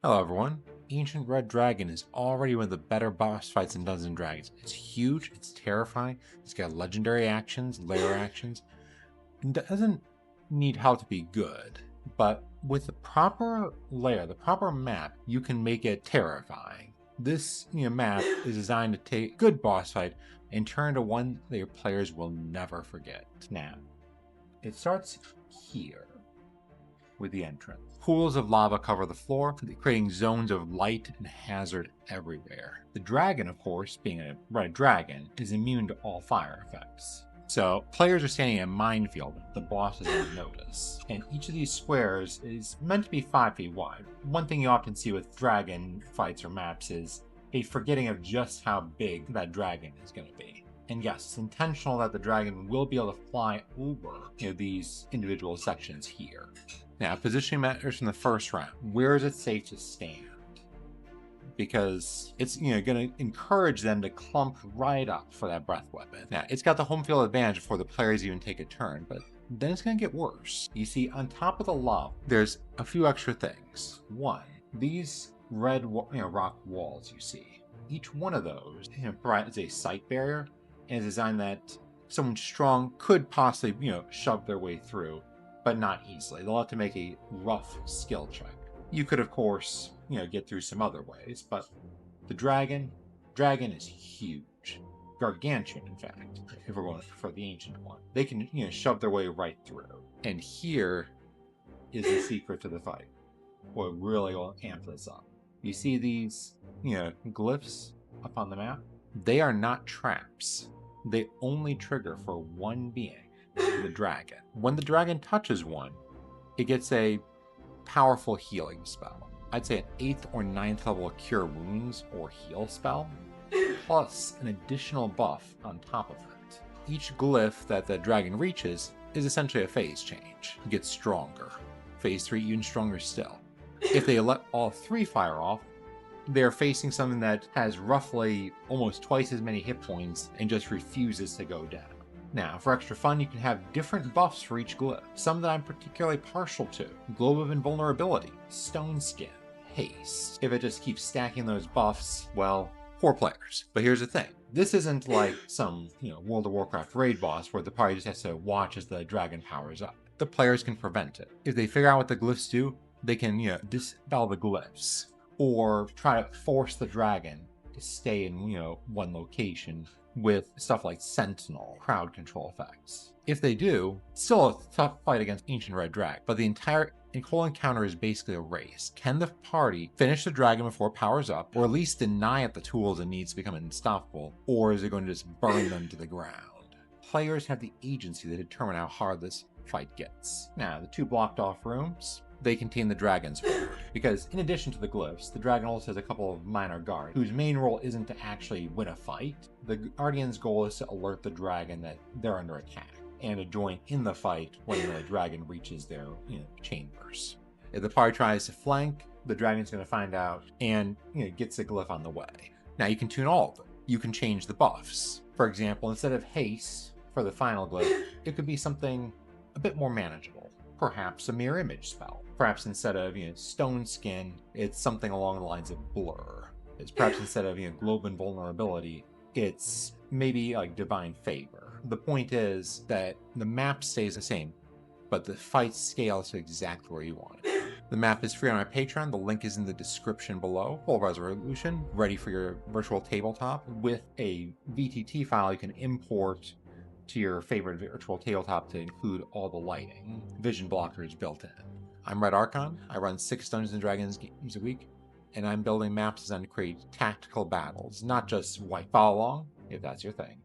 Hello everyone. Ancient Red Dragon is already one of the better boss fights in Dungeons & Dragons. It's huge, it's terrifying, it's got legendary actions, lair actions, and doesn't need help to be good. But with the proper layer, the proper map, you can make it terrifying. This map is designed to take a good boss fight and turn into one that your players will never forget. Now, it starts here with the entrance. Pools of lava cover the floor, creating zones of light and hazard everywhere. The dragon, of course, being a red dragon, is immune to all fire effects. So players are standing in a minefield the boss doesn't notice. And each of these squares is meant to be 5 feet wide. One thing you often see with dragon fights or maps is a forgetting of just how big that dragon is going to be. And yes, it's intentional that the dragon will be able to fly over these individual sections here. Now, positioning matters from the first round. Where is it safe to stand? Because it's going to encourage them to clump right up for that breath weapon. Now, it's got the home field advantage before the players even take a turn, but then it's going to get worse. You see, on top of the lava, there's a few extra things. One, these red rock walls you see. Each one of those provides a sight barrier and is designed that someone strong could possibly shove their way through, but not easily. They'll have to make a rough skill check. You could, of course, get through some other ways, but the dragon is huge. Gargantuan, in fact, if we're going for the ancient one. They can, shove their way right through. And here is the secret to the fight. What really will amp this up. You see these, glyphs up on the map? They are not traps. They only trigger for one being, the dragon. When the dragon touches one, it gets a powerful healing spell. I'd say an 8th or 9th level Cure Wounds or Heal spell, plus an additional buff on top of it. Each glyph that the dragon reaches is essentially a phase change. It gets stronger. Phase 3 even stronger still. If they let all 3 fire off, they're facing something that has roughly almost twice as many hit points and just refuses to go down. Now, for extra fun, you can have different buffs for each glyph. Some that I'm particularly partial to. Globe of Invulnerability, Stone Skin, Haste. If it just keeps stacking those buffs, well, poor players. But here's the thing. This isn't like some, World of Warcraft raid boss where the party just has to watch as the dragon powers up. The players can prevent it. If they figure out what the glyphs do, they can, dispel the glyphs. Or try to force the dragon to stay in, one location with stuff like sentinel, crowd control effects. If they do, it's still a tough fight against Ancient Red Dragon, but the entire whole encounter is basically a race. Can the party finish the dragon before it powers up, or at least deny it the tools it needs to become unstoppable, or is it going to just burn them to the ground? Players have the agency to determine how hard this fight gets. Now, the 2 blocked off rooms, they contain the dragon's ward. Because in addition to the glyphs, the dragon also has a couple of minor guards, whose main role isn't to actually win a fight. The guardian's goal is to alert the dragon that they're under attack, and to join in the fight when the dragon reaches their chambers. If the party tries to flank, the dragon's going to find out and gets the glyph on the way. Now you can tune all of them. You can change the buffs. For example, instead of haste for the final glyph, it could be something a bit more manageable. Perhaps a mirror image spell. Perhaps instead of stone skin, it's something along the lines of blur. It's perhaps instead of globe invulnerability, it's maybe like divine favor. The point is that the map stays the same, but the fight scales to exactly where you want it. The map is free on my Patreon. The link is in the description below. Full resolution, ready for your virtual tabletop with a VTT file you can import to your favorite virtual tabletop to include all the lighting. Vision blockers built in. I'm Red Archon. I run 6 Dungeons & Dragons games a week, and I'm building maps designed to create tactical battles, not just white. Follow along if that's your thing.